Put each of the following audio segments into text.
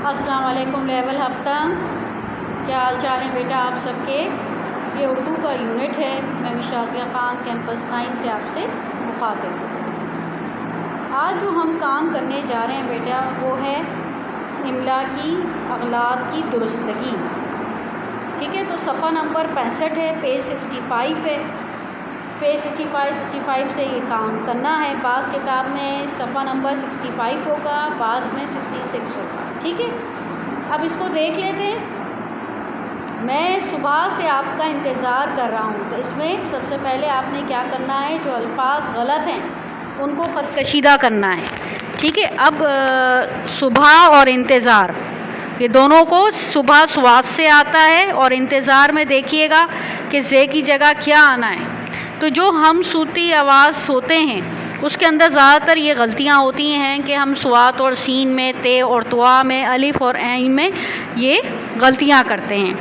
السلام علیکم لیول ہفتہ، کیا حال چال ہیں بیٹا آپ سب کے؟ یہ اردو کا یونٹ ہے۔ میں شازیہ خان کیمپس 9 سے آپ سے مخاطب ہوں۔ آج جو ہم کام کرنے جا رہے ہیں بیٹا وہ ہے املا کی اغلاط کی درستگی، ٹھیک ہے؟ تو صفحہ نمبر 65 ہے، پیج 65 ہے، پیج 65 سے یہ کام کرنا ہے۔ بعض کتاب میں صفحہ نمبر 65 ہوگا، بعض میں 66 ہوگا، ٹھیک ہے؟ اب اس کو دیکھ لیتے ہیں۔ میں صبح سے آپ کا انتظار کر رہا ہوں، تو اس میں سب سے پہلے آپ نے کیا کرنا ہے، جو الفاظ غلط ہیں ان کو خط کشیدہ کرنا ہے، ٹھیک ہے؟ اب صبح اور انتظار، یہ دونوں کو صبح سواد سے آتا ہے، اور انتظار میں دیکھیے گا کہ زے کی جگہ کیا آنا ہے۔ تو جو ہم صوتی آواز سوتے ہیں اس کے اندر زیادہ تر یہ غلطیاں ہوتی ہیں کہ ہم سوات اور سین میں، تے اور توا میں، الف اور عین میں یہ غلطیاں کرتے ہیں۔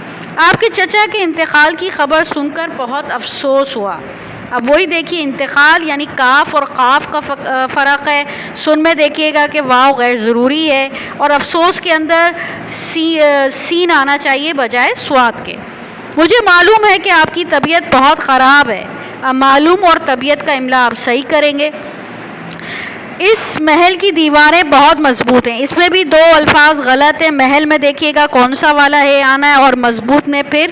آپ کے چچا کے انتقال کی خبر سن کر بہت افسوس ہوا۔ اب وہی دیکھیے، انتقال یعنی کاف اور قاف کا فرق ہے۔ سن میں دیکھیے گا کہ واو غیر ضروری ہے، اور افسوس کے اندر سین آنا چاہیے بجائے سوات کے۔ مجھے معلوم ہے کہ آپ کی طبیعت بہت خراب ہے۔ اب معلوم اور طبیعت کا املا آپ صحیح کریں گے۔ اس محل کی دیواریں بہت مضبوط ہیں، اس میں بھی دو الفاظ غلط ہیں۔ محل میں دیکھیے گا کون سا والا ہے آنا ہے، اور مضبوط میں پھر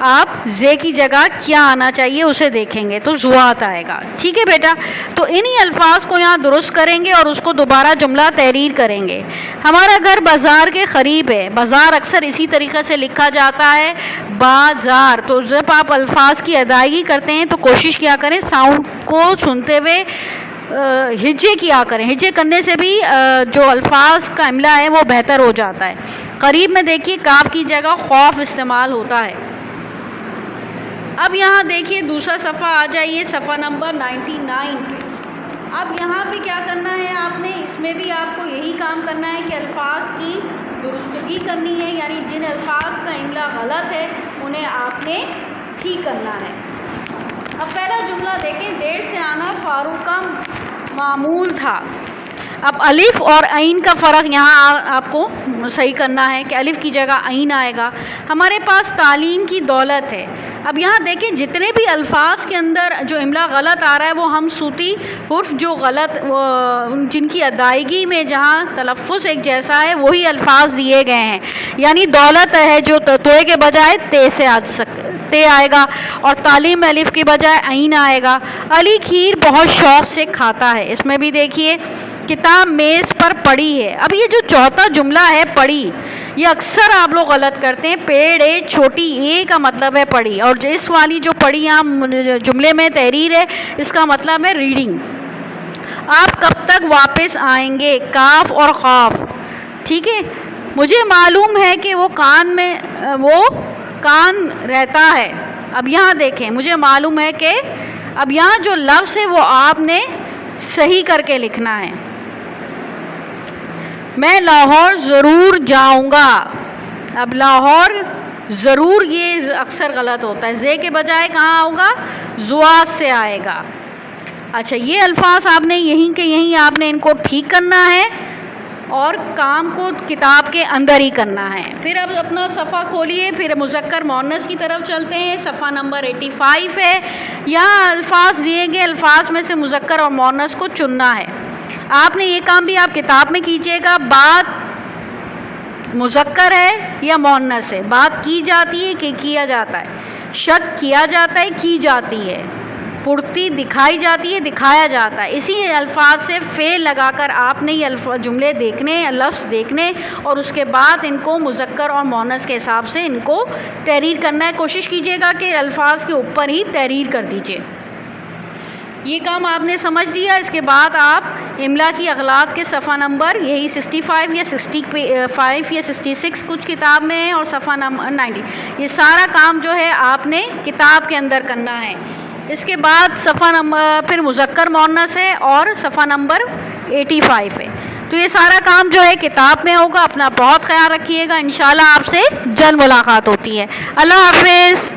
آپ زے کی جگہ کیا آنا چاہیے اسے دیکھیں گے تو زوات آئے گا، ٹھیک ہے بیٹا؟ تو انہی الفاظ کو یہاں درست کریں گے اور اس کو دوبارہ جملہ تحریر کریں گے۔ ہمارا گھر بازار کے قریب ہے۔ بازار اکثر اسی طریقے سے لکھا جاتا ہے، بازار۔ تو جب آپ الفاظ کی ادائیگی کرتے ہیں تو کوشش کیا کریں ساؤنڈ کو سنتے ہوئے ہجے کیا کریں۔ ہجے کرنے سے بھی جو الفاظ کا املا ہے وہ بہتر ہو جاتا ہے۔ قریب میں دیکھیے کاف کی جگہ خوف استعمال ہوتا ہے۔ اب یہاں دیکھیے دوسرا صفحہ آ جائیے، صفحہ نمبر 99 پہ۔ اب یہاں پہ کیا کرنا ہے آپ نے، اس میں بھی آپ کو یہی کام کرنا ہے کہ الفاظ کی درستگی کرنی ہے، یعنی جن الفاظ کا املا غلط ہے انہیں آپ نے ٹھیک کرنا ہے۔ اب پہلا جملہ دیکھیں، دیر سے آنا فاروق کا معمول تھا۔ اب الف اور عین کا فرق یہاں آپ کو صحیح کرنا ہے کہ الف کی جگہ عین آئے گا۔ ہمارے پاس تعلیم کی دولت ہے۔ اب یہاں دیکھیں جتنے بھی الفاظ کے اندر جو املا غلط آ رہا ہے وہ ہم صوتی حرف جو غلط جن کی ادائیگی میں جہاں تلفظ ایک جیسا ہے وہی الفاظ دیے گئے ہیں، یعنی دولت ہے جو توئے کے بجائے تے آئے گا، اور تعلیم میں الف کی بجائے عین آئے گا۔ علی کھیر بہت شوق سے کھاتا ہے، اس میں بھی دیکھیے کتاب میز پر پڑی ہے۔ اب یہ جو چوتھا جملہ ہے پڑی، یہ اکثر آپ لوگ غلط کرتے ہیں۔ پیڑ اے چھوٹی اے کا مطلب ہے پڑھی، اور اس والی جو پڑھی یہاں جملے میں تحریر ہے اس کا مطلب ہے ریڈنگ۔ آپ کب تک واپس آئیں گے، کاف اور خاف، ٹھیک ہے؟ مجھے معلوم ہے کہ وہ کان رہتا ہے۔ اب یہاں دیکھیں، مجھے معلوم ہے کہ، اب یہاں جو لفظ ہے وہ آپ نے صحیح کر کے لکھنا ہے۔ میں لاہور ضرور جاؤں گا۔ اب لاہور ضرور یہ اکثر غلط ہوتا ہے، زے کے بجائے کہاں ہوگا، زوات سے آئے گا۔ اچھا، یہ الفاظ آپ نے یہیں کے یہیں آپ نے ان کو ٹھیک کرنا ہے، اور کام کو کتاب کے اندر ہی کرنا ہے۔ پھر اب اپنا صفحہ کھولیے، پھر مذکر مؤنث کی طرف چلتے ہیں۔ صفحہ نمبر 85 ہے۔ یہاں الفاظ دیے گئے الفاظ میں سے مذکر اور مؤنث کو چننا ہے۔ آپ نے یہ کام بھی آپ کتاب میں کیجیے گا۔ بات مذکر ہے یا مؤنث ہے، بات کی جاتی ہے کہ کیا جاتا ہے، شک کیا جاتا ہے کی جاتی ہے، پڑتی دکھائی جاتی ہے دکھایا جاتا ہے۔ اسی الفاظ سے فعل لگا کر آپ نے یہ جملے دیکھنے، لفظ دیکھنے، اور اس کے بعد ان کو مذکر اور مؤنث کے حساب سے ان کو تحریر کرنا ہے۔ کوشش کیجیے گا کہ الفاظ کے اوپر ہی تحریر کر دیجیے۔ یہ کام آپ نے سمجھ لیا۔ اس کے بعد آپ املا کی اغلاط کے صفحہ نمبر یہی 65 یا 65 یا 66 کچھ کتاب میں ہے، اور صفحہ نمبر 90، یہ سارا کام جو ہے آپ نے کتاب کے اندر کرنا ہے۔ اس کے بعد صفحہ نمبر پھر مذکر مؤنث ہے، اور صفحہ نمبر 85 ہے۔ تو یہ سارا کام جو ہے کتاب میں ہوگا۔ اپنا بہت خیال رکھیے گا، انشاءاللہ آپ سے جلد ملاقات ہوتی ہے۔ اللہ حافظ۔